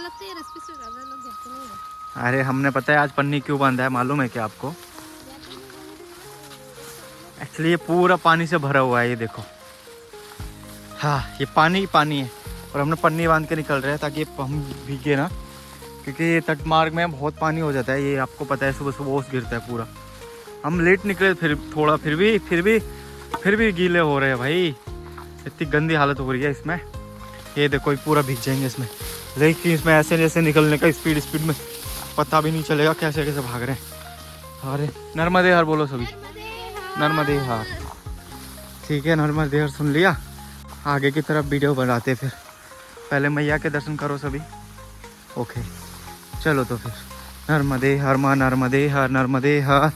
लगता है ये रस्सी से ज्यादा लोग जाते नहीं है। अरे हमने पता है आज पन्नी क्यों बांधा है, मालूम है क्या आपको? एक्चुअली ये पूरा पानी से भरा हुआ है, ये देखो। हाँ, ये पानी ही पानी है और हमने पन्नी बांध के निकल रहे हैं ताकि हम भीगे ना, क्योंकि ये तट मार्ग में बहुत पानी हो जाता है, ये आपको पता है। सुबह सुबह ओस गिरता है पूरा। हम लेट निकले फिर थोड़ा, फिर भी गीले हो रहे हैं भाई। इतनी गंदी हालत हो रही है इसमें। ये देखो ये पूरा भीग जाएंगे इसमें। लेकिन इसमें ऐसे जैसे निकलने का स्पीड में पता भी नहीं चलेगा कैसे कैसे भाग रहे हैं। अरे नर्मदे हर बोलो सभी, नर्मदे हर। ठीक है, नर्मदे हर सुन लिया। आगे की तरफ वीडियो बनाते फिर। पहले मैया के दर्शन करो सभी। ओके चलो तो फिर नर्मदे हर माँ, नर्मदे हर, नर्मदे हर।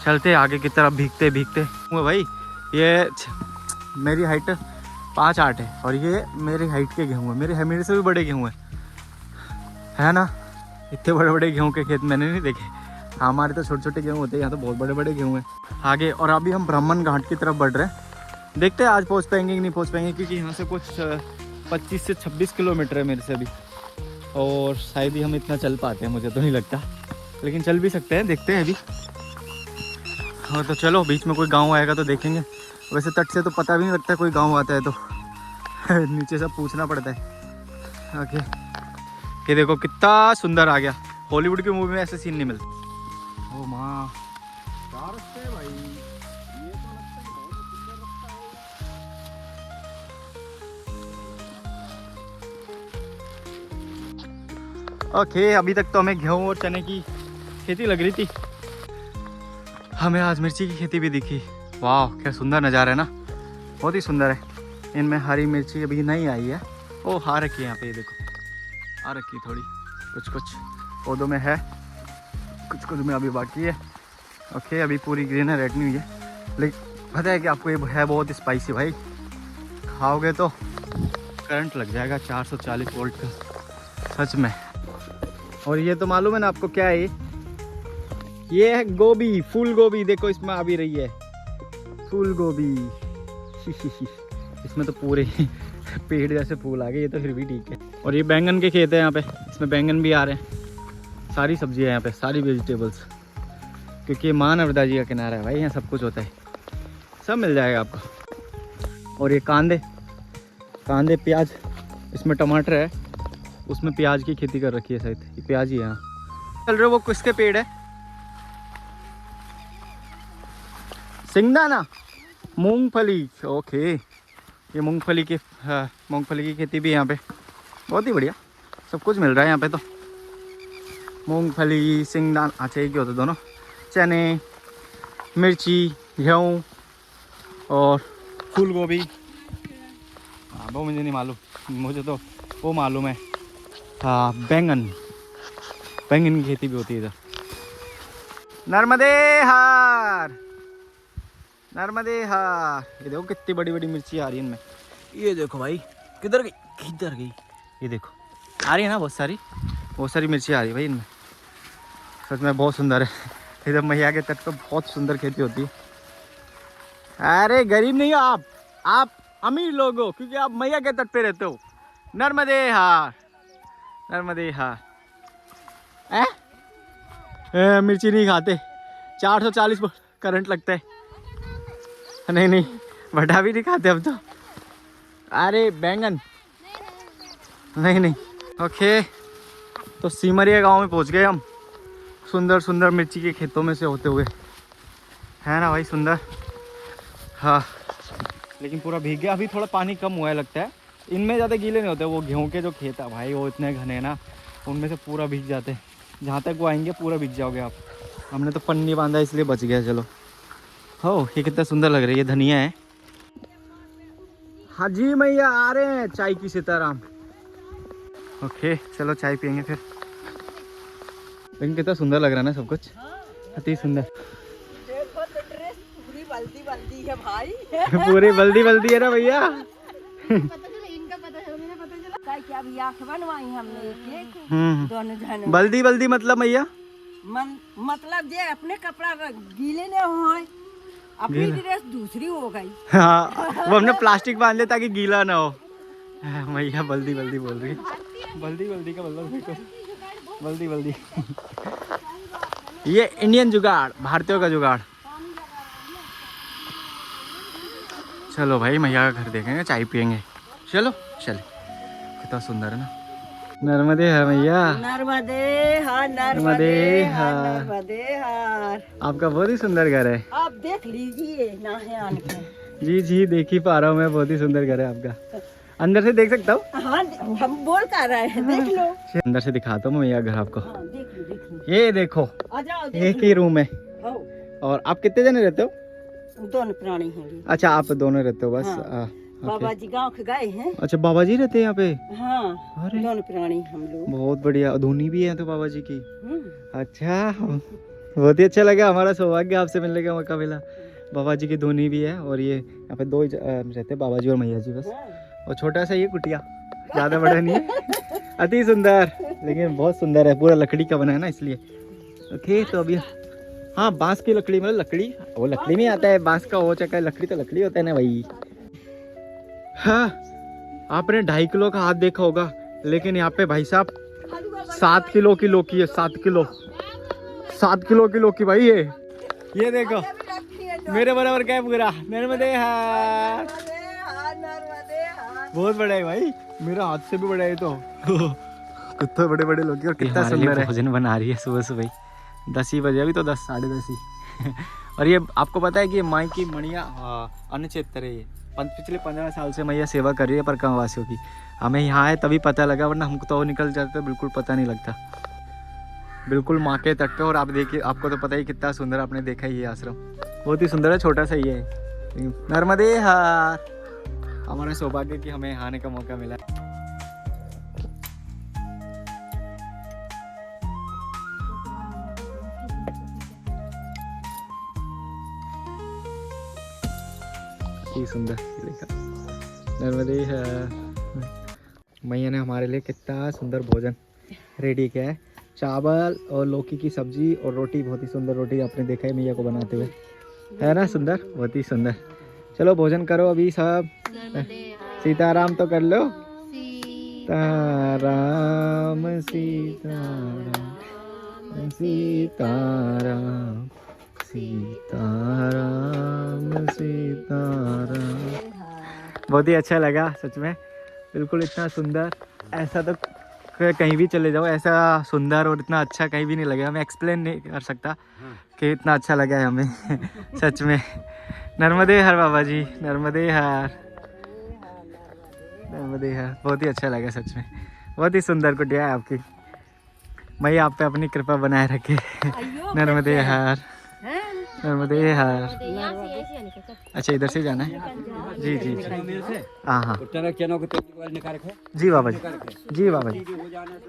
चलते आगे की तरफ भीगते भीगते। भाई ये मेरी हाइट 5'8" है और ये मेरी हाइट के गेहूँ है। मेरे से भी बड़े गेहूँ है ना। इतने बड़े बड़े गेहूँ के खेत मैंने नहीं देखे। हमारे तो छोटे छोटे गेहूँ होते हैं, यहाँ तो बहुत बड़े बड़े गेहूँ हैं आगे। और अभी हम ब्राह्मण घाट की तरफ बढ़ रहे हैं। देखते हैं आज पहुँच पाएंगे कि नहीं पहुँच पाएंगे, क्योंकि यहाँ से कुछ 25 से 26 किलोमीटर है मेरे से भी। और शायद ही हम इतना चल पाते हैं, मुझे तो नहीं लगता, लेकिन चल भी सकते हैं, देखते हैं अभी। हाँ तो चलो, बीच में कोई गांव आएगा तो देखेंगे। वैसे तट से तो पता भी नहीं लगता कोई गांव आता है तो नीचे से पूछना पड़ता है। ओके, ये देखो कितना सुंदर आ गया। हॉलीवुड की मूवी में ऐसे सीन नहीं मिलते। ओ माँ, भाई ये तो लगता है बहुत सुंदर रास्ता है। ओके, अभी तक तो हमें गेहूँ और चने की खेती लग रही थी, हमें आज मिर्ची की खेती भी दिखी। वाह क्या सुंदर नज़ारा है ना, बहुत ही सुंदर है। इनमें हरी मिर्ची अभी नहीं आई है। ओ आ रखी है यहाँ पे, ये देखो आ रखी थोड़ी, कुछ पौधों में है, कुछ में अभी बाकी है। ओके, अभी पूरी ग्रीन है, रेड नहीं हुई है। लेकिन पता है कि आपको ये है बहुत स्पाइसी भाई, खाओगे तो करंट लग जाएगा 440 वोल्ट का, सच में। और ये तो मालूम है ना आपको क्या है ये है गोभी, फूल गोभी। देखो इसमें आ भी रही है फूल गोभी इसमें तो पूरे पेड़ जैसे फूल आ गए, ये तो फिर भी ठीक है। और ये बैंगन के खेत है यहाँ पे, इसमें बैंगन भी आ रहे हैं। सारी सब्जियाँ यहाँ पे, सारी वेजिटेबल्स, क्योंकि माँ नर्मदा जी का किनारा है भाई, यहाँ सब कुछ होता है, सब मिल जाएगा आपको। और ये कांदे प्याज, इसमें टमाटर है, उसमें प्याज की खेती कर रखी है शायद, ये प्याज ही है। यहाँ चल रहे वो किसके पेड़ है? सिंगदाना, मूंगफली। ओके, ये मूंगफली की खेती भी यहाँ पे, बहुत ही बढ़िया, सब कुछ मिल रहा है यहाँ पे तो। मूंगफली, सिंगदाना, अच्छा एक ही होते दोनों, चने, मिर्ची, गेहूँ और फूल गोभी। हाँ वो मुझे नहीं मालूम, मुझे तो वो मालूम है। हाँ बैंगन की खेती भी होती है इधर। नर्मदे हार, नर्मदे हार। ये देखो कितनी बड़ी बड़ी मिर्ची आ रही है इनमें। ये देखो भाई, किधर गई, ये देखो आ रही है ना, बहुत सारी मिर्ची आ रही है भाई इनमें। सच में बहुत सुंदर है। इधर मैया के तट पर बहुत सुंदर खेती होती है। अरे गरीब नहीं हो आप अमीर लोग हो, क्योंकि आप मैया के तट पे रहते हो। नर्मदे हार, नर्मदे हार। मिर्ची नहीं खाते, 440 करंट लगता है। नहीं भटा भी नहीं खाते अब तो। अरे बैंगन नहीं। ओके, तो सिमरिया गांव में पहुंच गए हम, सुंदर मिर्ची के खेतों में से होते हुए, है ना भाई सुंदर। हाँ लेकिन पूरा भीग गया। अभी थोड़ा पानी कम हुआ है लगता है, इनमें ज़्यादा गीले नहीं होते। वो गेहूं के जो खेत है भाई, वो इतने घने हैं ना, उनमें से पूरा भीग जाते हैं। जहाँ तक वो आएंगे पूरा भीग जाओगे आप। हमने तो पन्नी बांधा इसलिए बच गया। चलो, हो ये कितना सुंदर लग रहा है, ये धनिया है। हाँ जी मैया आ रहे हैं, चाय की सीताराम। ओके चलो चाय पियेंगे फिर। लेकिन कितना सुंदर लग रहा है ना सब कुछ, अति सुंदर। देखो तो ड्रेस पूरी बल्दी है भाई पूरी बल्दी है ना भैया। क्या अभी आँख बनवाई हमने एक दोनों जन। बल्दी मतलब मैया मतलब ये अपने कपड़ा गीले न हो, अपनी ड्रेस दूसरी हो गई। हाँ वो हमने प्लास्टिक बांध लिया ताकि गीला ना हो। मैया बल्दी बोल रही है। बल्दी बल्दी का मतलब देखो, बल्दी बल्दी। ये इंडियन जुगाड़, भारतीयों का जुगाड़। चलो भाई मैया का घर देखेंगे, चाय पियेंगे। चलो चले। कितना सुंदर है ना। नर्मदे हर मैया, नर्मदे हर, नर्मदे हर, नर्मदे हर। आपका बहुत ही सुंदर घर है। आप देख लीजिए नाहयान के। जी जी देख ही पा रहा हूँ मैं, बहुत ही सुंदर घर है आपका। अंदर से देख सकता हूँ? हाँ हम बोल कर रहे हैं, देख लो। अंदर से दिखाता हूँ मैं मैया घर आपको। हाँ, देख लो देख लो। ये देखो, आ जाओ एक ही रूम है। हाँ, और आप कितने जने रहते हो? दोनों प्राणी हैं। अच्छा आप दोनों रहते हो बस। हाँ। बाबा जी गाँव के गए हैं। अच्छा बाबा जी रहते हैं यहाँ पे? हाँ अरे दोनों प्राणी हम लोग। बहुत बढ़िया, धोनी भी है तो बाबा जी की। अच्छा बहुत ही अच्छा लगा, हमारा सौभाग्य आपसे मिलने का मौका मिला। बाबा जी की धोनी भी है और ये यहाँ पे दो ही रहते हैं, बाबा जी और मैया जी बस। और छोटा सा ये कुटिया, ज़्यादा बड़ा नहीं है। अति सुंदर, लेकिन बहुत सुंदर है, पूरा लकड़ी का बना है ना इसलिए। ओके तो अभी हाँ बांस की लकड़ी, मतलब लकड़ी वो लकड़ी में आता है, बांस का हो चक्का, लकड़ी तो लकड़ी होता है ना भाई। हाँ आपने 2.5 किलो का हाथ देखा होगा, लेकिन यहाँ पे भाई साहब 7 किलो की लौकी है। 7 किलो, 7 किलो की लौकी भाई। ये देखो मेरे बराबर क्या है पूरा। नर्मदे हार, बहुत बड़ा है भाई, मेरा हाथ से भी बड़ा है। तो कितने बड़े बड़े लौकी और कितना सुंदर है। भोजन बना रही है सुबह सुबह ही, 10 ही बजे, अभी तो 10 साढ़े 10 ही। और ये आपको पता है कि ये माई की मणिया अन्न क्षेत्र है। ये पिछले 15 साल से मैया सेवा कर रही है परकम वासियों की। हमें यहाँ है तभी पता लगा, वरना हमको तो निकल जाते तो बिल्कुल पता नहीं लगता। बिल्कुल माँ के तट पे। और आप देखिए, आपको तो पता ही कितना सुंदर, आपने देखा ही ये आश्रम बहुत ही सुंदर है, छोटा सा ही है। नर्मदे हार, हमारा सौभाग्य कि हमें आने का मौका मिला। ये सुंदर, देखा नर्मदे हार। मैया ने हमारे लिए कितना सुंदर भोजन रेडी किया है। चावल और लौकी की सब्जी और रोटी, बहुत ही सुंदर रोटी आपने देखा है मैया को बनाते हुए, है ना सुंदर, बहुत ही सुंदर। चलो भोजन करो अभी सब। सीताराम तो कर लो। सीताराम सीताराम सीताराम सीताराम सीताराम। बहुत ही अच्छा लगा सच में, बिल्कुल इतना सुंदर, ऐसा तो कहीं भी चले जाओ ऐसा सुंदर और इतना अच्छा कहीं भी नहीं लगा। मैं एक्सप्लेन नहीं कर सकता कि इतना अच्छा लगा है हमें। सच में। नर्मदे हर बाबा जी, नर्मदे हर, नर्मदे हर। बहुत ही अच्छा लगा सच में, बहुत ही सुंदर कुटिया है आपकी। मैं आप पे अपनी कृपा बनाए रखे। नर्मदे हर, नर्मदे हर। अच्छा इधर से जाना है? जी जी हाँ हाँ जी बाबा जी, जी बाबा जी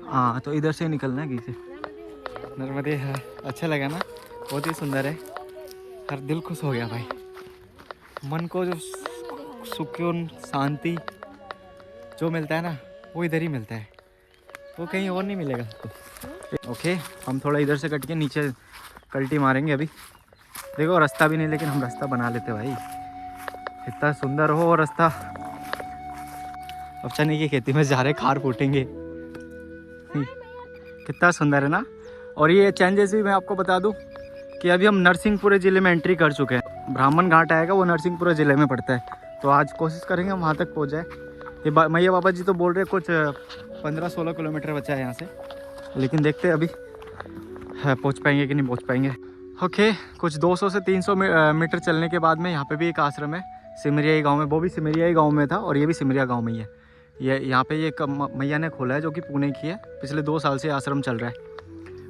हाँ, तो इधर से निकलना है किसे। नर्मदे हर, अच्छा लगा ना, बहुत ही सुंदर है। हर दिल खुश हो गया भाई, मन को जो सुकून शांति जो मिलता है ना, वो इधर ही मिलता है, वो कहीं और नहीं मिलेगा आपको। ओके हम थोड़ा इधर से कट के नीचे कल्टी मारेंगे अभी। देखो रास्ता भी नहीं, लेकिन हम रास्ता बना लेते भाई। इतना सुंदर हो रास्ता। अब चने की खेती में जा रहे, खार फूटेंगे। कितना सुंदर है ना। और ये चेंजेस भी मैं आपको बता दूं कि अभी हम नरसिंहपुर ज़िले में एंट्री कर चुके हैं। ब्राह्मण घाट आएगा, वो नरसिंहपुर ज़िले में पड़ता है। तो आज कोशिश करेंगे हम वहाँ तक पहुँच जाए। ये मैया बाबा जी तो बोल रहे कुछ 15-16 किलोमीटर बचा है यहाँ से, लेकिन देखते हैं अभी पहुँच पाएंगे कि नहीं पहुँच पाएंगे। ओके कुछ 200 से 300 मीटर चलने के बाद में यहाँ पे भी एक आश्रम है सिमरियाई गांव में। वो भी सिमरियाई गांव में था और ये भी सिमरिया गांव में ही है। ये यहाँ पे ये मैया ने खोला है, जो कि पुणे की है। पिछले 2 साल से आश्रम चल रहा है,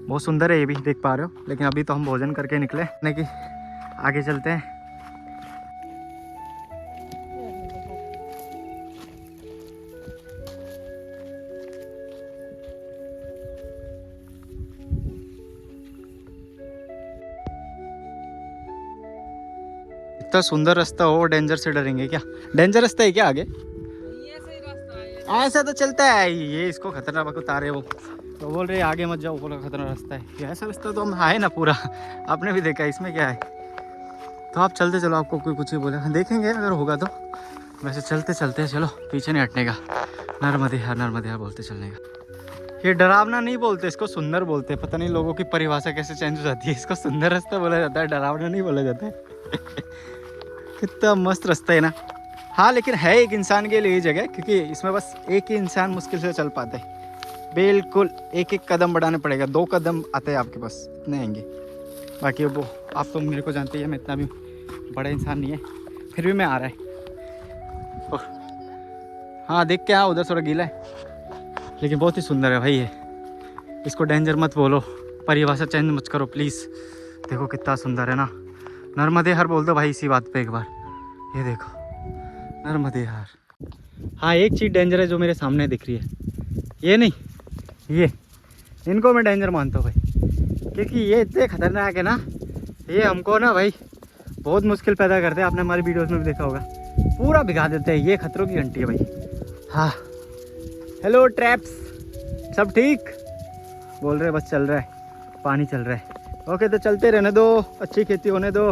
बहुत सुंदर है ये भी, देख पा रहे हो। लेकिन अभी तो हम भोजन करके निकले, यानी कि आगे चलते हैं। इतना सुंदर रास्ता हो, डेंजर से डरेंगे क्या? डेंजर रास्ता है क्या आगे? ऐसा तो चलता है ये, इसको खतरनाक बता रहे वो, तो बोल रहे आगे मत जाओ, बोला खतरनाक रास्ता है। ये ऐसा रास्ता तो हम है ना पूरा, आपने भी देखा, इसमें क्या है। तो आप चलते चलो, आपको कोई कुछ ही बोले, देखेंगे अगर होगा तो। वैसे चलते चलते चलो, पीछे नहीं हटने का। नर्मदे हर, नर्मदे हर बोलते चलने का। ये डरावना नहीं बोलते, इसको सुंदर बोलते हैं। पता नहीं लोगों की परिभाषा कैसे चेंज हो जाती है। इसको सुंदर रास्ता बोला जाता है, डरावना नहीं बोला जाता है। कितना मस्त रास्ता है ना। हाँ लेकिन है एक इंसान के लिए ये जगह, क्योंकि इसमें बस एक ही इंसान मुश्किल से चल पाता है। बिल्कुल एक एक कदम बढ़ाना पड़ेगा, 2 कदम आते हैं आपके पास, इतने आएंगे। बाकी वो आप तो मेरे को जानते ही है, मैं इतना भी बड़ा इंसान नहीं है, फिर भी मैं आ रहा है। हाँ देख के उधर थोड़ा गीला है, लेकिन बहुत ही सुंदर है भाई ये। इसको डेंजर मत बोलो, परिभाषा चेंज मत करो प्लीज़। देखो कितना सुंदर है ना। नर्मदे हर बोल दो भाई इसी बात पे एक बार। ये देखो नर्मदे हर। हाँ एक चीज़ डेंजर है जो मेरे सामने दिख रही है, ये नहीं, ये इनको मैं डेंजर मानता हूँ भाई, क्योंकि ये इतने खतरनाक है ना। ये हमको ना भाई बहुत मुश्किल पैदा करते हैं। आपने हमारी वीडियोस में भी देखा होगा, पूरा भिगा देते हैं। ये खतरों की घंटी है भाई। हाँ हेलो ट्रैप्स, सब ठीक बोल रहे, बस चल रहा है, पानी चल रहा है। ओके तो चलते रहने दो, अच्छी खेती होने दो।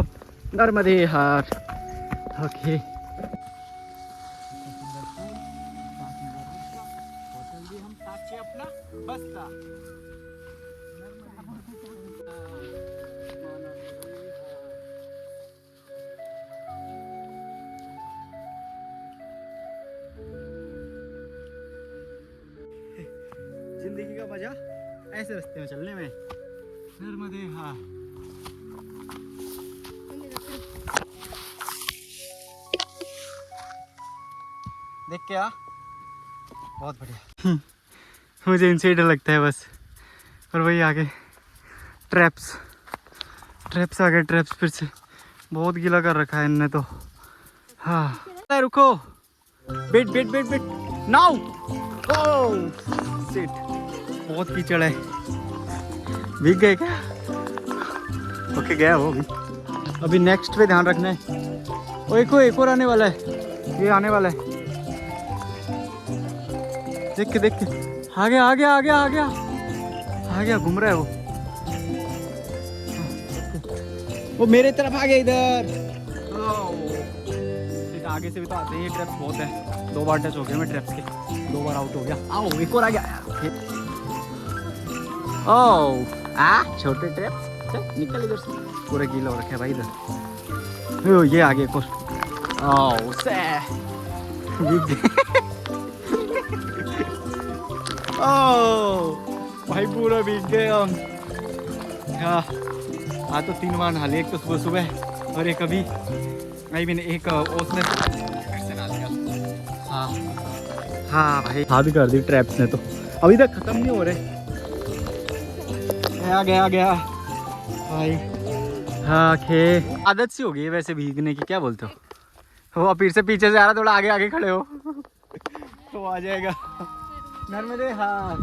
नर्मदे हार। ओके जिंदगी का मजा ऐसे रास्ते में चलने में। नर्मदे हाँ। देख के आ, बहुत बढ़िया। मुझे इनसे ही डर लगता है बस। और वही आगे ट्रैप्स आ गए, ट्रैप्स फिर से बहुत गीला कर रखा है इनने तो। हाँ रुको, बेट बेट बेट बेट नाउ। ओह शिट, बहुत कीचड़ है। भीग गए क्या? ओके गया वो भी। अभी नेक्स्ट पे ध्यान रखना है। वो एक और आने वाला है, ये आने वाला है। देख के आ गया घूम रहा है वो मेरे तरफ आ गया इधर। आगे से भी तो आते हैं, ये ट्रैप्स बहुत है। 2 बार टच हो गया मैं ट्रैप्स के, 2 बार आउट हो गया। आओ एक और आ गया। ओह छोटे ट्रैप्स, चल निकल इधर से। पूरा गीला हो रखा है भाई इधर। ये आ गया एक और। ओह से ओह भाई पूरा भीग गए हम। हाँ तो 3 बार नहा लिए, एक तो सुबह सुबह और एक अभी मैंने एक उसने हाँ भाई हाँ भी कर दी ट्रैप्स ने तो। अभी तक खत्म नहीं हो रहे। गया भाई। हाँ खे आदत सी हो गई है वैसे भीगने की, क्या बोलते हो? वो फिर से पीछे से आ रहा, थोड़ा आगे खड़े हो तो आ जाएगा। नर्मदे हाँ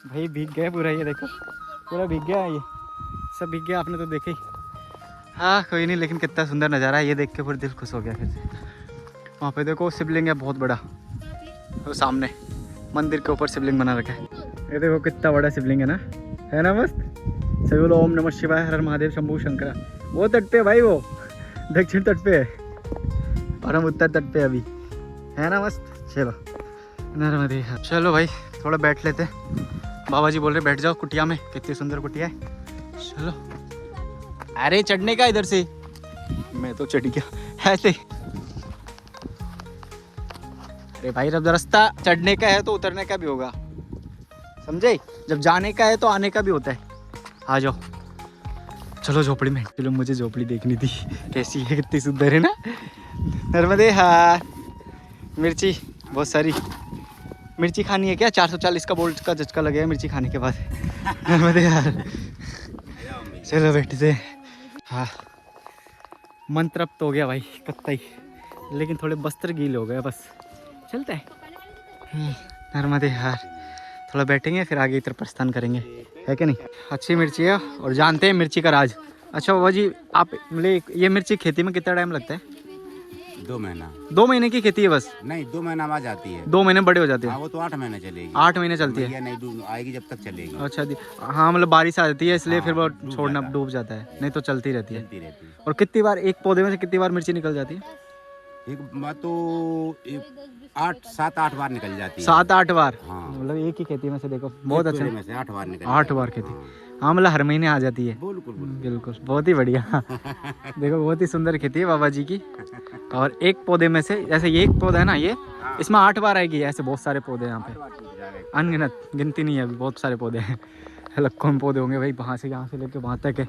भाई भीग गए पूरा। ये देखो पूरा भीग गया, ये सब भीग गया, आपने तो देखा ही। हाँ कोई नहीं, लेकिन कितना सुंदर नज़ारा है ये देख के, फिर दिल खुश हो गया फिर से। वहाँ पे देखो शिवलिंग है बहुत बड़ा, वो सामने मंदिर के ऊपर शिवलिंग बना रखा है। ये देखो कितना बड़ा शिवलिंग है ना मस्त। सभी बोलो ओम नमः शिवाय, हर हर महादेव शंभू शंकरा। वो तट पे भाई, वो दक्षिण तट पे है और हम उत्तर तट पे अभी, है ना मस्त। चलो नर्मदे। चलो भाई थोड़ा बैठ लेते। बाबा जी बोल रहे बैठ जाओ कुटिया में, कितनी सुंदर कुटिया है। चलो अरे चढ़ने का इधर से, मैं तो चढ़ गया ऐसे। अरे भाई जब रास्ता चढ़ने का है तो उतरने का भी होगा, समझे? जब जाने का है तो आने का भी होता है। आ जाओ चलो झोपड़ी में। चलो मुझे झोपड़ी देखनी थी कैसी है, कितनी सुंदर है ना। नर्मदे हार। मिर्ची बहुत सारी मिर्ची खानी है क्या? 440 का बोल्ट का झटका लगेगा मिर्ची खाने के बाद। नर्मदे हार। चलो बैठते। हाँ मन तृप्त हो गया भाई कत्ता, लेकिन थोड़े बस्तर गीले हो गए, बस चलता है। नर्मदे हार। थोड़ा बैठेंगे फिर आगे इधर प्रस्थान करेंगे, है कि नहीं? अच्छी मिर्ची है और जानते हैं मिर्ची का राज। अच्छा बाबा जी आप ये मिर्ची खेती में कितना टाइम लगता है? 2 महीना। 2 महीने की खेती है बस? नहीं 2 महीना में आ जाती है। 2 महीने बड़े हो जाते हैं? हाँ वो तो 8 महीने चलेगी। 8 महीने चलती है? नहीं आएगी जब तक चलेगी। अच्छा दी हाँ, मतलब बारिश आ जाती है इसलिए हाँ, फिर वो डूब छोड़ना जाता है। डूब जाता है, नहीं तो चलती रहती है। चलती रहती है। और कितनी बार एक पौधे में से कितनी बार मिर्ची निकल जाती है? एक बार तो 7-8 बार निकल जाती है। 7-8 बार? हाँ। मतलब एक ही खेती में से देखो बहुत अच्छा। में से 8 बार निकल 8 बार खेती। हाँ मतलब हर महीने आ जाती है। बिल्कुल बिल्कुल, बहुत ही बढ़िया। देखो बहुत ही सुंदर खेती है बाबा जी की। और एक पौधे में से, जैसे ये एक पौधा है ना, ये इसमें 8 बार आएगी। ऐसे बहुत सारे पौधे हैं यहाँ पे, अनगिनत, गिनती नहीं है अभी, बहुत सारे पौधे हैं। लाखों में पौधे होंगे भाई, वहाँ से यहाँ से लेके वहाँ तक है।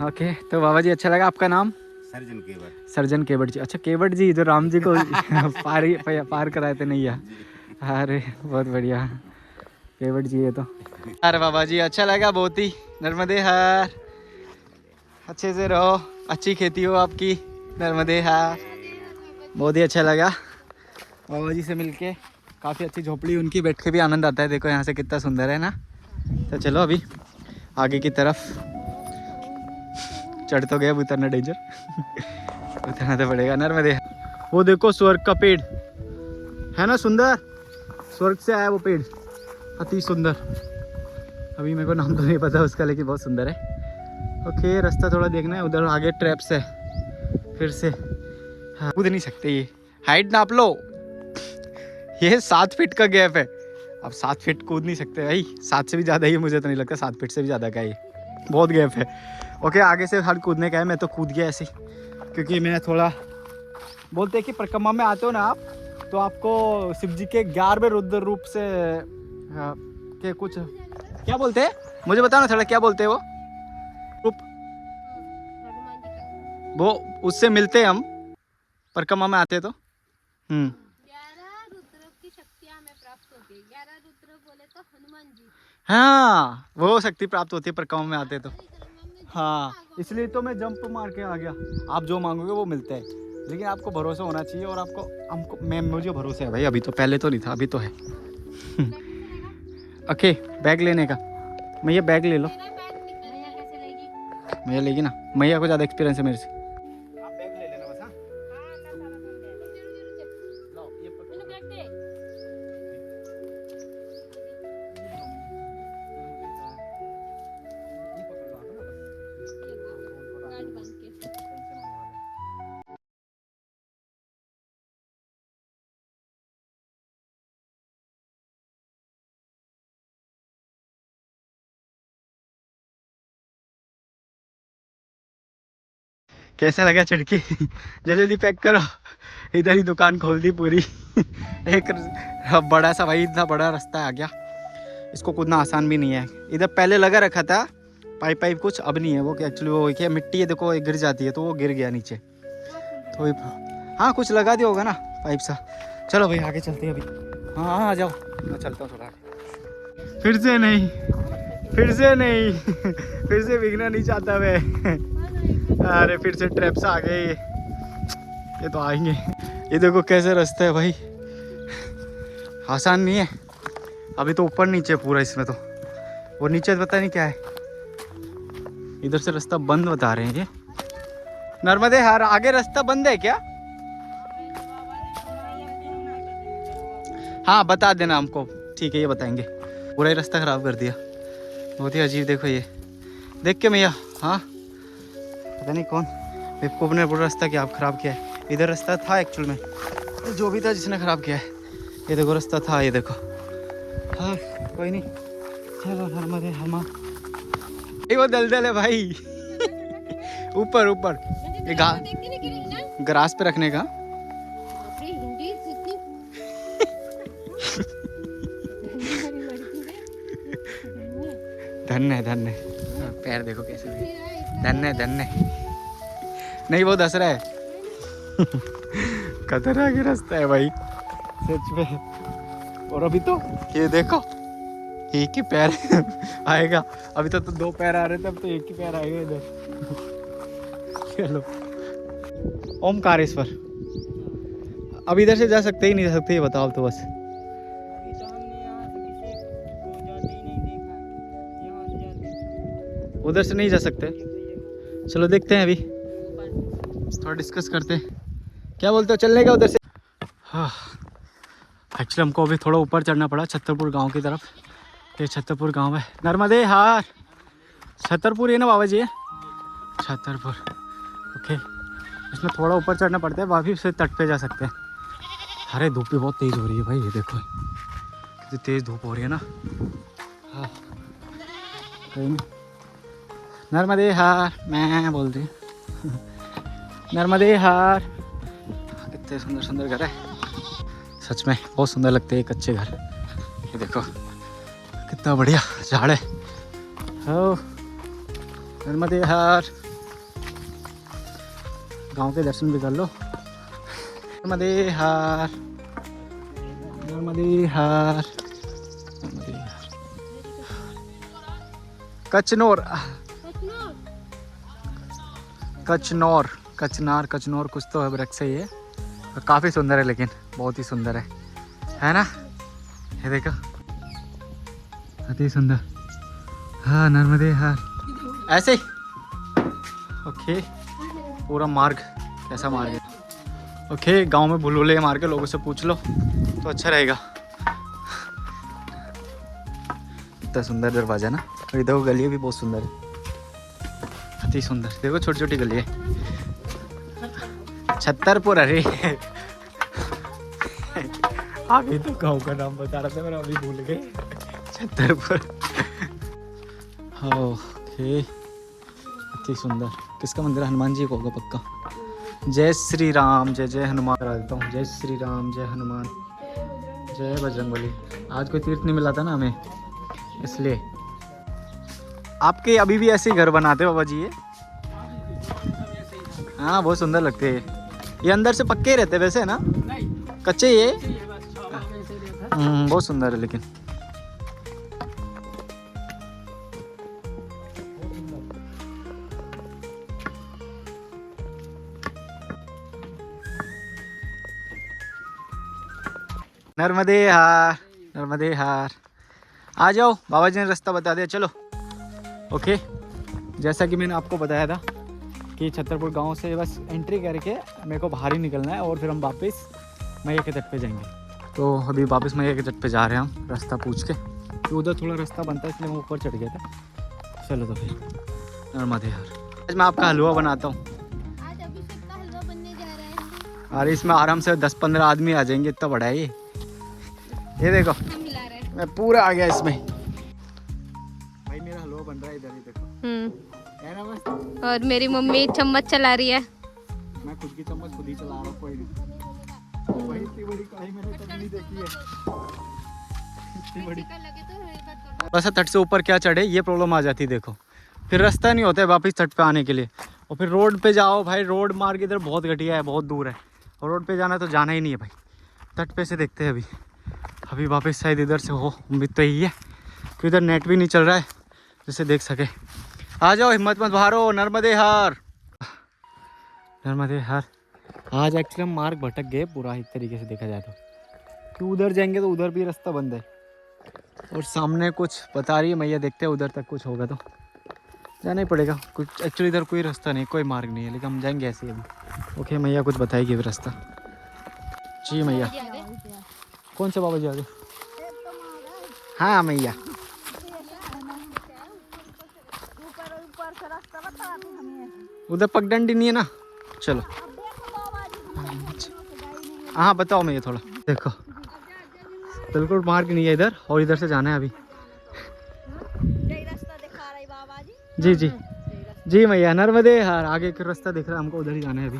ओके, तो बाबा जी अच्छा लगा। आपका नाम? सर्जन केवट। सर्जन केवट जी। अच्छा, केवट जी जो राम जी को पार कराए थे नैया। अरे बहुत बढ़िया केवट जी है तो। अरे बाबा जी अच्छा लगा बहुत ही। नर्मदे हर, अच्छे से रहो, अच्छी खेती हो आपकी। नर्मदे हर, बहुत ही अच्छा लगा बाबा जी से मिलके। काफ़ी अच्छी झोपड़ी उनकी, बैठ के भी आनंद आता है। देखो यहाँ से कितना सुंदर है ना। तो चलो अभी आगे की तरफ। चढ़ तो गया, अब उतरना डेंजर। उतरना तो पड़ेगा। नर्मदे, वो देखो स्वर्ग का पेड़ है ना, सुंदर। स्वर्ग से आया वो पेड़, अति सुंदर। अभी मेरे को नाम तो नहीं पता उसका, लेकिन बहुत सुंदर है। ओके, रास्ता थोड़ा देखना है, उधर आगे ट्रैप्स है फिर से। हाँ, कूद नहीं सकते ये। हाइट नाप लो, ये 7 फीट का गैप है। अब 7 फीट कूद नहीं सकते भाई, 7 से भी ज़्यादा ही, मुझे तो नहीं लगता 7 फीट से भी ज़्यादा का ये, बहुत गैप है। ओके, आगे से हर कूदने का है। मैं तो कूद गया ऐसे, क्योंकि मैं थोड़ा, बोलते हैं कि परिक्रमा में आते हो ना आप, तो आपको शिव जी के 11वें रुद्र रूप से के कुछ, क्या बोलते हैं मुझे बताओ ना थोड़ा, क्या बोलते हैं वो रूप? वो उससे मिलते हैं हम, परिक्रमा में आते हैं तो। 11 रुद्र की शक्तियां हमें प्राप्त होती है। 11 रुद्र बोले तो हनुमान जी। हाँ, वो शक्ति प्राप्त होती है परिक्रमा में आते तो। हाँ, इसलिए तो मैं जंप मार के आ गया। आप जो मांगोगे वो मिलता है, लेकिन आपको भरोसा होना चाहिए। और आपको, हमको, मुझे भरोसा है भाई। अभी तो, पहले तो नहीं था, अभी तो है। ओके, बैग लेने का। मैया बैग ले लो। मैया लेगी ना, मैया को ज़्यादा एक्सपीरियंस है मेरे से। आप बैग ले लेना बस। हाँ, लो ये पकड़ो। कैसा लगा चढ़ के? जल्दी पैक करो, इधर ही दुकान खोल दी पूरी। एक बड़ा सा, भाई इतना बड़ा रास्ता आ गया। इसको कूदना आसान भी नहीं है। इधर पहले लगा रखा था पाइप कुछ, अब नहीं है वो। एक्चुअली वो क्या मिट्टी है, देखो गिर जाती है, तो वो गिर गया नीचे तो। हाँ, कुछ लगा दिया होगा ना पाइप सा। चलो भाई आगे चलते हैं अभी। हाँ आ जाओ, मैं चलता हूँ थोड़ा आगे। फिर से नहीं, फिर से नहीं। फिर से भीगना नहीं चाहता मैं। अरे फिर से ट्रैप्स आ गए। ये तो आएंगे। ये देखो कैसे रास्ता है भाई, आसान नहीं है। अभी तो ऊपर नीचे पूरा इसमें तो, वो नीचे पता नहीं क्या है। इधर से रास्ता बंद बता रहे हैं ये। नर्मदे हर, आगे रास्ता बंद है क्या? हाँ बता देना हमको, ठीक है ये बताएंगे। पूरा ही रास्ता खराब कर दिया, बहुत ही अजीब। देखो ये देख के मैया, हाँ पता नहीं कौन बेवकूफ ने पूरा रास्ता क्या खराब किया है। इधर रास्ता था एक्चुअल में, जो भी था जिसने खराब किया है। ये देखो रास्ता था, ये देखो। हाँ कोई नहीं, चलो नर्मदे हमा। वो दलदल है भाई। ऊपर ऊपर ये ग्रास पे रखने का। धन्य धन्य, पैर देखो कैसे, धन्य धन्य। नहीं वो दस रहा है। खतरनाक रास्ता है भाई सच में। और अभी तो ये देखो, एक ही पैर आएगा। अभी तो 2 पैर आ रहे थे, अब तो एक ही पैर आएगा इधर। चलो ओमकारेश्वर, अब इधर से जा सकते ही नहीं जा सकते, ये बताओ तो बस। उधर से नहीं जा सकते, चलो देखते हैं अभी, थोड़ा डिस्कस करते हैं। क्या बोलते हो, चलने का उधर से? हाँ एक्चुअली हमको अभी थोड़ा ऊपर चढ़ना पड़ा, छतरपुर गांव की तरफ। ये छतरपुर गांव है। नर्मदे हार, छतरपुर है ना बाबा जी? छतरपुर, ओके। इसमें थोड़ा ऊपर चढ़ना पड़ता है, वहाँ भी उससे तट पे जा सकते हैं। अरे धूप भी बहुत तेज़ हो रही है भाई, ये देखो कितनी तेज़ धूप हो रही है ना। हाँ नर्मदे हार मैं बोल रही हूँ नर्मदे हार। कितने सुंदर सुंदर घर है, सच में बहुत सुंदर लगते हैं कच्चे घर। ये देखो कितना बढ़िया झाड़ है। हो नर्मदे हार, गांव के दर्शन भी कर लो। नर्मदे हार नर्मदे हार नर्मदे हार। कचनौर कचनौर कचनार कचनौर कुछ तो है वृक्ष है ये, काफ़ी सुंदर है, लेकिन बहुत ही सुंदर है ना। ये देखो अति सुंदर। हाँ नर्मदे हार ऐसे ही। ओके पूरा मार्ग कैसा मार्ग है। ओके गांव में भूलभुलैया मार के लोगों से पूछ लो तो अच्छा रहेगा। इतना सुंदर दरवाजा ना, और इधर गली भी बहुत सुंदर है, अति सुंदर। देखो छोटी छोटी गली है। छतरपुर, अरे आगे तो गांव का नाम बता रहा था मैं, अभी भूल गए। छतरपुर। ओके अति सुंदर। किसका मंदिर? हनुमान जी को होगा पक्का। जय श्री राम, जय जय हनुमान करा देता हूँ। जय श्री राम, जय हनुमान, जय बजरंगबली। आज कोई तीर्थ नहीं मिला था ना हमें, इसलिए। आपके अभी भी ऐसे ही घर बनाते बाबा जी ये? हाँ बहुत सुंदर लगते हैं। ये अंदर से पक्के रहते वैसे है ना? कच्चे ये? बहुत सुंदर है लेकिन। नर्मदे हार नर्मदे हार। आ जाओ, बाबा जी ने रास्ता बता दिया, चलो। ओके जैसा कि मैंने आपको बताया था कि छतरपुर गांव से बस एंट्री करके मेरे को बाहर ही निकलना है और फिर हम वापस मैया के तट पे जाएंगे। तो अभी वापस मैया के तट पे जा रहे हैं हम, रास्ता पूछ के। तो उधर थोड़ा रास्ता बनता है इसलिए मैं ऊपर चढ़ गया था। चलो तो फिर नर्मदे हार। आज मैं आपका हलवा बनाता हूँ। आज अभिषेक का हलवा बनने जा रहा है। अरे इसमें आराम से 10-15 आदमी आ जाएंगे, इतना बड़ा है ये देखो। हम मिला रहे हैं। मैं पूरा आ गया इसमें। भाई मेरा हलवा बन रहा है इधर ही देखो, है ना मस्त। और मेरी मम्मी चम्मच चला रही है। मैं खुद की चम्मच खुद ही चला रहा हूँ, कोई नहीं। भाई इतनी बड़ी कढ़ाई मैंने कभी नहीं देखी है, इतनी बड़ी। बस तट से ऊपर क्या चढ़े ये प्रॉब्लम आ जाती है। देखो फिर रास्ता नहीं होता है वापस तट पे आने के लिए, और फिर रोड पे जाओ भाई। रोड मार्ग इधर बहुत घटिया है, बहुत दूर है, और रोड पे जाना तो जाना ही नहीं है भाई। तट पे से देखते हैं अभी वापस शायद इधर से हो, उम्मीद तो यही है कि इधर नेट भी नहीं चल रहा है जिससे देख सके। आ जाओ, हिम्मत मत हारो। नर्मदे हार नर्मदे हार। आज एक्चुअली हम मार्ग भटक गए पूरा एक तरीके से देखा जाए तो, कि उधर जाएंगे तो उधर भी रास्ता बंद है, और सामने कुछ बता रही है मैया, देखते हैं उधर तक कुछ होगा तो जाना ही पड़ेगा। कुछ एक्चुअली इधर कोई रास्ता नहीं, कोई मार्ग नहीं है, लेकिन हम जाएंगे ऐसे ही अभी। ओके मैया कुछ बताएगी अभी रास्ता। जी मैया। कौन से बाबा जी आगे? हाँ मैया। उधर पगडंडी नहीं है ना? चलो हाँ बताओ मैया थोड़ा। देखो बिल्कुल मार्ग नहीं है इधर, और इधर से जाना है अभी। जी जी जी मैया। नर्मदे हार। आगे का रास्ता दिख रहा है हमको, उधर ही जाना है अभी।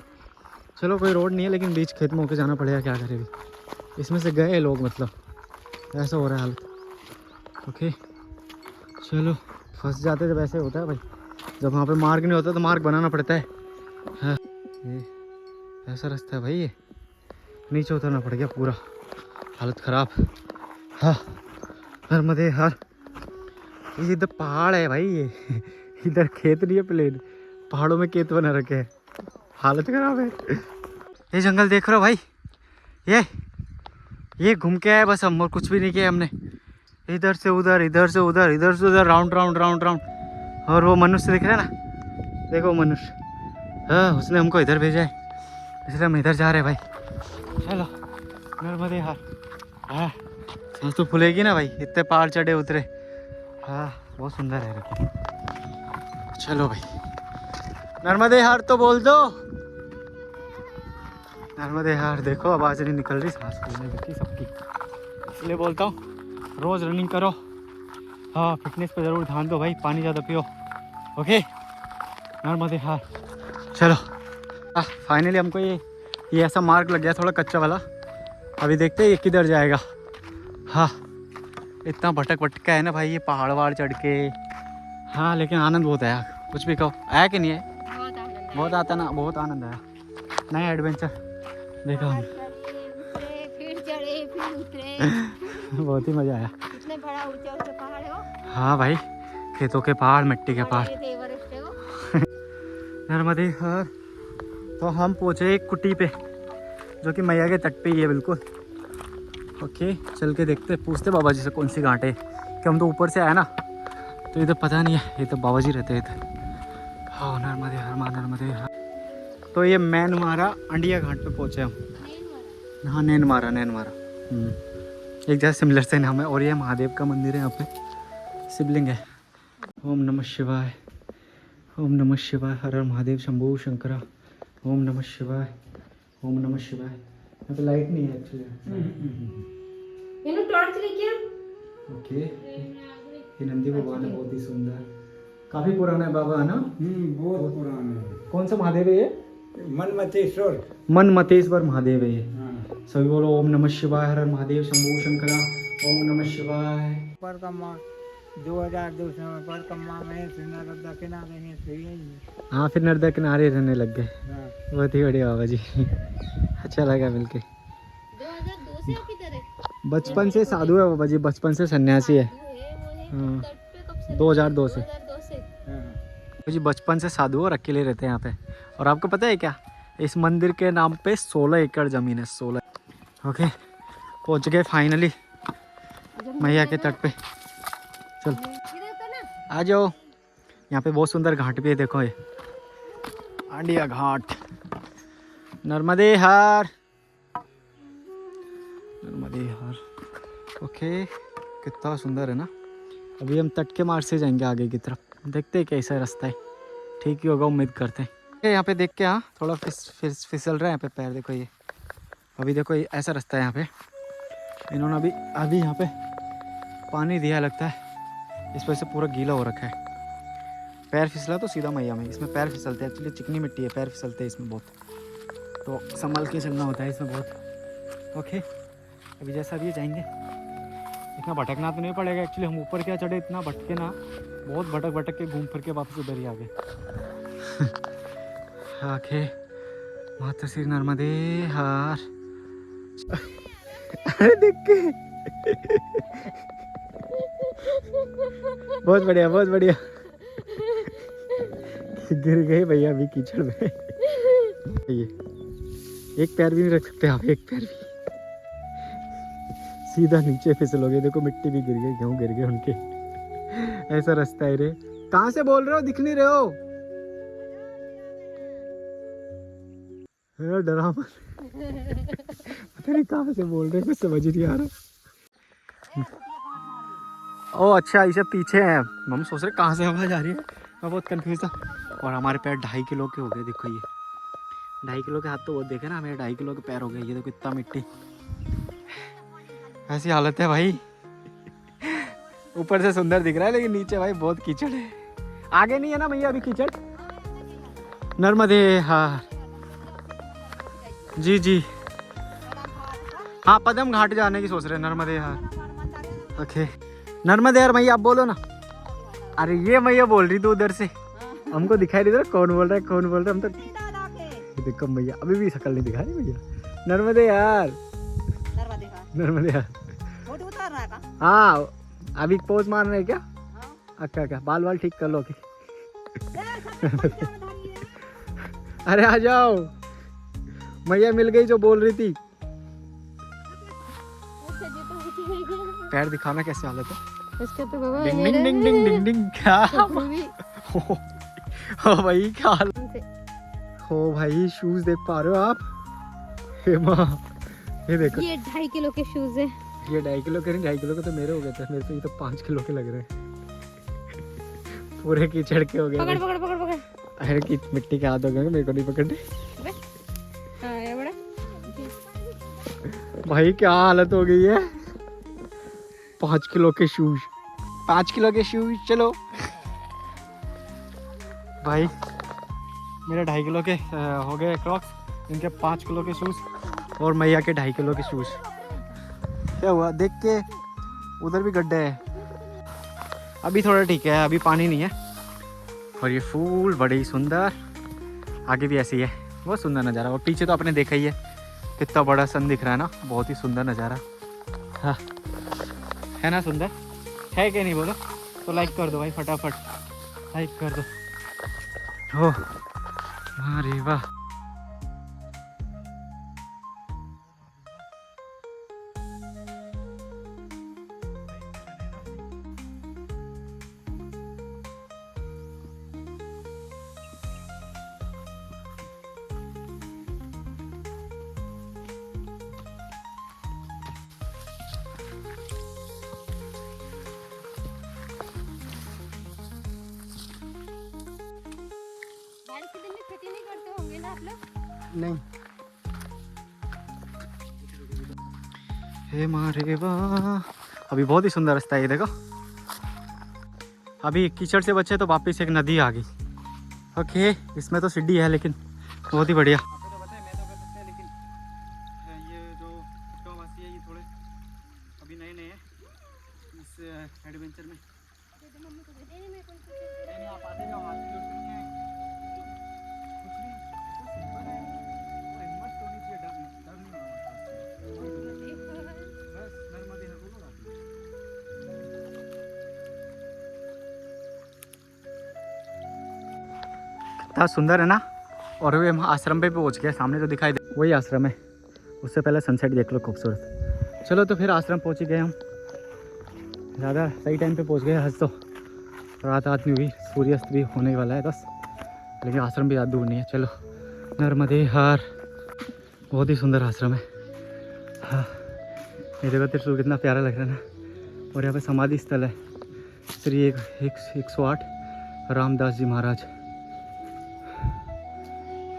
चलो कोई रोड नहीं है, लेकिन बीच खेत में होकर जाना पड़ेगा, क्या करें अभी। इसमें से गए लोग, मतलब ऐसा हो रहा है हालत। ओके चलो, फंस जाते तो वैसे होता है भाई, जब वहाँ पे मार्ग नहीं होता तो मार्ग बनाना पड़ता है। हाँ ये ऐसा रास्ता है भाई, ये नीचे उतरना पड़ गया, पूरा हालत ख़राब। हाँ नर्मदे हार। ये इधर पहाड़ है भाई, ये इधर खेत नहीं है, प्लेन पहाड़ों में खेत बना रखे हैं, हालत ख़राब है। ये जंगल देख रहे हो भाई, ये घूम के आए बस हम, और कुछ भी नहीं किया हमने। इधर से उधर, इधर से उधर, इधर से उधर, राउंड राउंड राउंड राउंड। और वो मनुष्य दिख रहा है ना, देखो मनुष्य, हाँ उसने हमको इधर भेजा है, इसलिए हम इधर जा रहे हैं भाई। चलो नर्मदे हार। हाँ सांस तो फूलेगी ना भाई, इतने पहाड़ चढ़े उतरे। हाँ बहुत सुंदर है लेकिन। चलो भाई नर्मदे हार तो बोल दो। नर्मदे यार देखो आवाज़ नहीं निकल रही सांस फूलने की सबकी। इसलिए बोलता हूँ रोज़ रनिंग करो। हाँ फिटनेस पे ज़रूर ध्यान दो भाई, पानी ज़्यादा पियो। ओके नर्मदे यार चलो। फाइनली हमको ये ऐसा मार्ग लग गया थोड़ा कच्चा वाला। अभी देखते हैं ये किधर जाएगा। हाँ इतना भटक भटका है ना भाई ये पहाड़ वहाड़ चढ़ के। हाँ लेकिन आनंद बहुत आया, कुछ भी कहो आया कि नहीं है? बहुत आनंद बहुत आता ना, बहुत आनंद आया। नया एडवेंचर देखा हमने। उतरे फिर चढ़े फिर उतरे। बहुत ही मज़ा आया। कितने बड़ा ऊंचा ऊंचा पहाड़ है वो। हाँ भाई खेतों के पहाड़, मिट्टी के पहाड़। बड़ा एवरेस्ट है वो। नर्मदे हर। तो हम पहुँचे एक कुटी पे जो कि मैया के तट पे ही है बिल्कुल। ओके चल के देखते, पूछते बाबा जी से कौन सी घाट है, कि हम तो ऊपर से आए ना तो इधर पता नहीं है, ये तो बाबा जी रहते हैं इधर। हाँ नर्मदे हर माँ नर्मदे हर। तो ये मैनमारा अंडिया घाट पे पहुँचे हम। हाँ नैनमारा एक जैसा सिमिलर से नाम है। और ये महादेव का मंदिर है, यहाँ पे शिवलिंग है। ओम नमः शिवाय, ओम नमः शिवाय, हर हर महादेव शंभू शंकरा। ओम नमः शिवाय, ओम नमः शिवाय। यहाँ पे लाइट नहीं है एक्चुअली। इन्होंने टॉर्च लेके आ। ओके ये नंदी भगवान है, बहुत ही सुंदर, काफी पुराना है बाबा है ना? बहुत पुराना है। कौन सा महादेव है ये? मनमतेश्वर। मनमतेश्वर महादेव है ये। हाँ। सभी बोलो ओम नमः शिवाय, हर हर महादेव शंभू शंकरा। ओम नमः शिवाय। परिक्रमा 2200 में परिक्रमा में श्रीनगर दक्षिणा देने से। हाँ फिर नर्मदा किनारे रहने लग गए। हाँ। बहुत ही बढ़िया बाबा जी। अच्छा लगा मिलके। 2002 से किधर है? बचपन से साधु है बाबा जी, बचपन से सन्यासी है। वो है तट पे कब से? 2002 से। 2002 से। बाबा जी बचपन से साधु और अकेले रहते हैं यहाँ पे। और आपको पता है क्या, इस मंदिर के नाम पे 16 एकड़ जमीन है। 16। ओके पहुँच गए फाइनली मैया के तट पे। चल इधर तो ना। आ जाओ। यहाँ पे बहुत सुंदर घाट भी है, देखो ये अंडिया घाट। नर्मदे हार, नर्मदे हार। ओके कितना सुंदर है ना। अभी हम तट के मार्ग से जाएंगे आगे की तरफ, देखते हैं कैसा रास्ता है। ठीक ही होगा उम्मीद करते हैं। यहाँ पे देख के हाँ थोड़ा फिसल रहा है यहाँ पे पैर, देखो ये। अभी देखो ये ऐसा रास्ता है यहाँ पे। इन्होंने अभी यहाँ पे पानी दिया लगता है, इस वजह से पूरा गीला हो रखा है। पैर फिसला तो सीधा मैया में, इसमें पैर फिसलते हैं। एक्चुअली चिकनी मिट्टी है, पैर फिसलते हैं इसमें बहुत, तो संभल के चलना होता है इसमें बहुत। ओके अभी जैसा भी जाएंगे, इतना भटकना तो नहीं पड़ेगा। एक्चुअली हम ऊपर क्या चढ़े, इतना भटके ना, बहुत भटक के घूम फिर के वापस उधर ही आ गए। ओके माता श्री नर्मदे हार। अरे देख के बहुत बढ़िया बहुत बढ़िया। गिर गए भैया अभी कीचड़ में। ये एक पैर भी नहीं रख सकते आप, एक पैर भी। सीधा नीचे फिसलोगे। देखो मिट्टी भी गिर गई, गेहूं गिर गए उनके। ऐसा रास्ता है रे। कहाँ से बोल रहे हो, दिख नहीं रहे हो? डरा मत। पता नहीं कहाँ से बोल रहे हैं, कुछ समझ ही नहीं आ रहा। ओ अच्छा ये सब पीछे है। हम सोच रहे कहाँ से आवाज़ आ रही है, मैं बहुत कंफ्यूज था। और हमारे पैर 2.5 किलो के हो गए, देखो ये 2.5 किलो के हाथ तो बहुत देखे ना, मेरे 2.5 किलो के पैर हो गए। ये देखो इतना मिट्टी, ऐसी हालत है भाई। ऊपर से सुंदर दिख रहा है लेकिन नीचे भाई बहुत कीचड़ है। आगे नहीं है ना भैया अभी कीचड़? नर्मदे हार जी जी। हाँ पदम घाट जाने की सोच रहे हैं, नर्मदे हार। ओके नर्मदे यार मैया आप बोलो ना। अरे ये मैया बोल रही थी उधर से, हमको दिखाई नहीं दे रहा कौन बोल रहा है कौन बोल रहा है। हम तो देखो भैया अभी भी शक्ल नहीं दिखा रही भैया। नर्मदे यार, नर्मदे यार। फोटो उतारना है का? हाँ अभी पोज मार रहे हैं क्या? अच्छा क्या बाल वाल ठीक कर लो। अरे आ जाओ, मैया मिल गई जो बोल रही थी। पैर दिखाना कैसे हालत है इसका तो बाबा डिंग डिंग डिंग डिंग डिंग डिंग। क्या हो भाई क्या हाल हो भाई। शूज देख पा रहे हो आप? हे माँ ये देखो, ये 2.5 किलो के शूज है। ये 2.5 किलो के नहीं, 2.5 किलो के तो मेरे हो गए थे। मेरे तो ये तो 5 किलो के लग रहे हैं। पूरे कीचड़ के हो गए। पकड़ पकड़ पकड़ पकड़। अरे की मिट्टी के हाथ हो गए, मेरे को नहीं पकड़ने। हाँ ये बड़ा भाई क्या हालत हो गई है। 5 किलो के शूज, 5 किलो के शूज। चलो भाई मेरे 2.5 किलो के हो गए क्रॉक्स, इनके 5 किलो के शूज और मैया के 2.5 किलो के शूज। क्या हुआ देख के? उधर भी गड्ढे है। अभी थोड़ा ठीक है, अभी पानी नहीं है। और ये फूल बड़े ही सुंदर, आगे भी ऐसी है, बहुत सुंदर नज़ारा। और पीछे तो आपने देखा ही है कितना बड़ा सन दिख रहा है ना, बहुत ही सुंदर नज़ारा। हाँ है ना सुंदर, है क्या नहीं बोलो तो लाइक कर दो भाई, फटाफट लाइक कर दो। हो अरे वाह, बारिश के दिन में खेती नहीं करते होंगे ना आप लोग? नहीं। हे मारे वाह, अभी बहुत ही सुंदर रास्ता है ये देखो। अभी कीचड़ से बचे तो वापस एक नदी आ गई। ओके, इसमें तो सीढ़ी है लेकिन बहुत ही बढ़िया। लेकिन ये जो वासी है ये थोड़े अभी नए नए हैं इस एडवेंचर में। नहीं आप आते जाओ, हाथ की जरूरत नहीं है। कुछ नहीं, कुछ सिंपल है। वो हिम्मत होनी चाहिए, डर नहीं होना बस। नर्मदे हर बोलो कितना सुंदर है ना। और वे हम आश्रम पे भी पहुंच गए, सामने जो दिखाई दे वही आश्रम है। उससे पहले सनसेट देख लो खूबसूरत। चलो तो फिर आश्रम पहुंच ही गए हम, ज़्यादा सही टाइम पे पहुंच गए। आज तो रात नहीं हुई, सूर्यास्त भी होने वाला है बस, लेकिन आश्रम भी ज़्यादा दूर नहीं है। चलो नर्मदे हार, बहुत ही सुंदर आश्रम है। हाँ ये देखो त्रिशूल कितना प्यारा लग रहा है ना। और यहाँ पे समाधि स्थल है श्री 108 रामदास जी महाराज।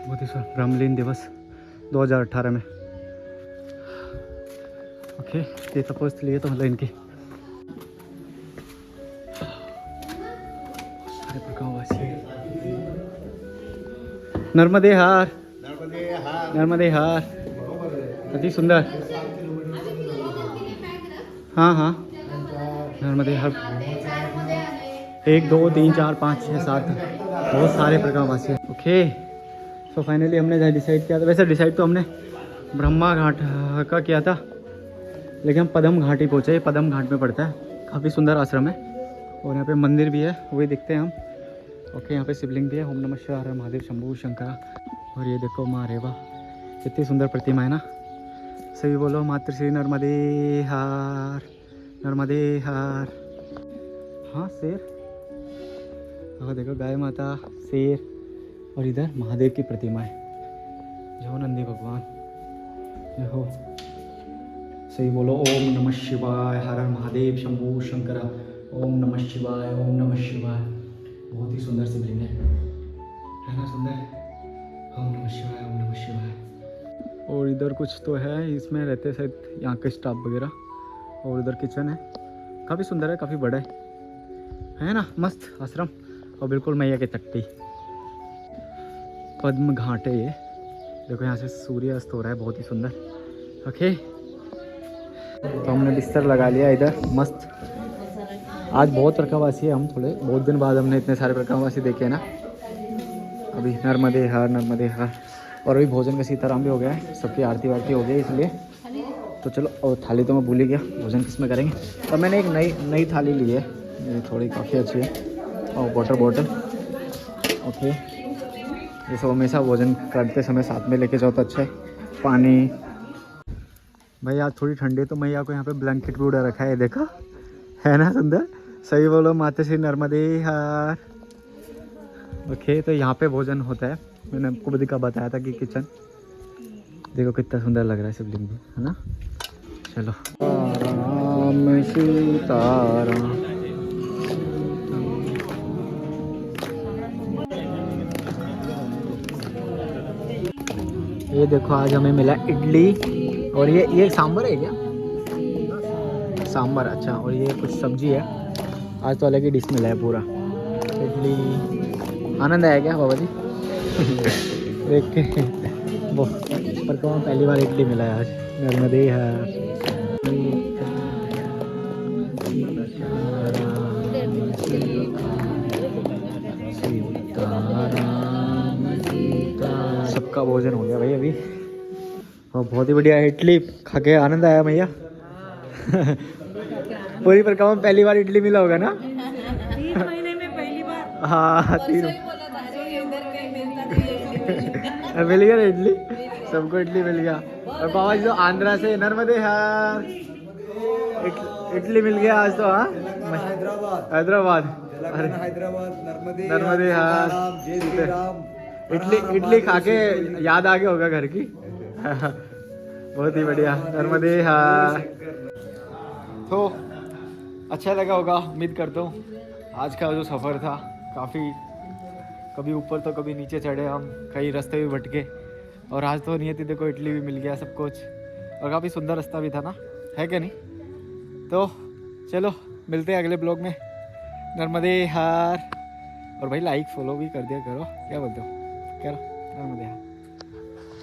बहुत ही ब्रह्मलीन दिवस 2018 में। ओके, ये तपोस्थली है तो मतलब इनकी नर्मदे हार, नर्मदे हार, अति सुंदर। हाँ हाँ नर्मदे हार 1 2 3 4 5 6 7 बहुत सारे प्रकाशवासी हैं। ओके सो फाइनली हमने डिसाइड किया था, वैसे डिसाइड तो हमने ब्रह्मा घाट का किया था, लेकिन हम पदम घाट ही पहुँचे। पदम घाट में पड़ता है, काफ़ी सुंदर आश्रम है। और यहाँ पे मंदिर भी है, वही देखते हैं हम। ओके यहाँ पे शिवलिंग भी है, ओम नमः शिवाय, महादेव शंभू शंकरा। और ये देखो माँ रेवा, कितनी सुंदर प्रतिमा है ना। सभी बोलो मातृ श्री नर्मदे हार, नर्मदे हार। हाँ शेर, हाँ देखो गाय माता, शेर, और इधर महादेव की प्रतिमा है, जो नंदी भगवान। ये हो सही बोलो ओम नमः शिवाय, हर हर महादेव शंभू शंकरा। ओम नमः शिवाय, ओम नमः शिवाय। बहुत ही सुंदर शिवलिंग है ना सुंदर। ओम नमः शिवाय, ओम नमः शिवाय। और इधर कुछ तो है, इसमें रहते हैं शायद यहाँ के स्टाफ वगैरह। और इधर किचन है, काफ़ी सुंदर है, काफ़ी बड़ा है ना। मस्त आश्रम और बिल्कुल मैया के तट पे। पद्म घाट है ये, देखो यहाँ से सूर्य अस्त हो रहा है, बहुत ही सुंदर। ओके तो हमने बिस्तर लगा लिया इधर मस्त। आज बहुत प्रकाशवासी है, हम थोड़े बहुत दिन बाद हमने इतने सारे प्रकाशवासी देखे ना। अभी नर्मदे हार, नर्मदे हार। और अभी भोजन का सीताराम भी हो गया है, सबकी आरती वारती हो गई, इसलिए तो चलो। और थाली तो मैं भूल ही गया, भोजन किस में करेंगे। और मैंने एक नई थाली ली है, ये थोड़ी काफ़ी अच्छी है। और वाटर बॉटल। ओके ये सब हमेशा भोजन करते समय साथ में लेके जाओ तो अच्छा है। पानी भाई आज थोड़ी ठंडी है तो मैया को यहाँ पे ब्लैंकेट भी उड़ा रखा है, देखो है ना सुंदर। सही बोलो माता श्री नर्मदे हार। ओके तो यहाँ पे भोजन होता है, मैंने आपको भी बताया था कि किचन देखो कितना सुंदर लग रहा है शिवलिंग भी, है ना। चलो राम सीताराम। ये देखो आज हमें मिला इडली और ये सांभर है क्या? सांभर, अच्छा। और ये कुछ सब्जी है। आज तो अलग ही डिश मिला है पूरा। इडली आनंद आया क्या बाबा जी? देख के वो पर कौन पहली बार इडली मिला है आज। नर्मदे है। सबका भोजन हो गया भाई अभी। और बहुत ही बढ़िया इडली खा के आनंद आया भैया। पूरी परिक्रमा में पहली बार इडली मिला होगा ना? 3 महीने में पहली बार। हाँ 3 मिल गया ना इडली, सबको इडली मिल गया। और बाबा जी तो आंध्रा से नर्मदे यार इडली मिल गया आज तो। हाँ हैदराबाद अरे नर्मदे यार इडली खा के याद आ गया होगा घर की। बहुत ही बढ़िया नर्मदे यार। तो अच्छा लगा होगा उम्मीद करता हूँ। आज का जो सफ़र था काफ़ी, कभी ऊपर तो कभी नीचे चढ़े हम, कई रास्ते भी भटके। और आज तो नियति देखो इडली भी मिल गया सब कुछ, और काफ़ी सुंदर रास्ता भी था ना, है क्या नहीं? तो चलो मिलते हैं अगले ब्लॉग में। नर्मदे हार। और भाई लाइक फॉलो भी कर दिया करो, क्या बोलते हो? करो नर्मदे हार।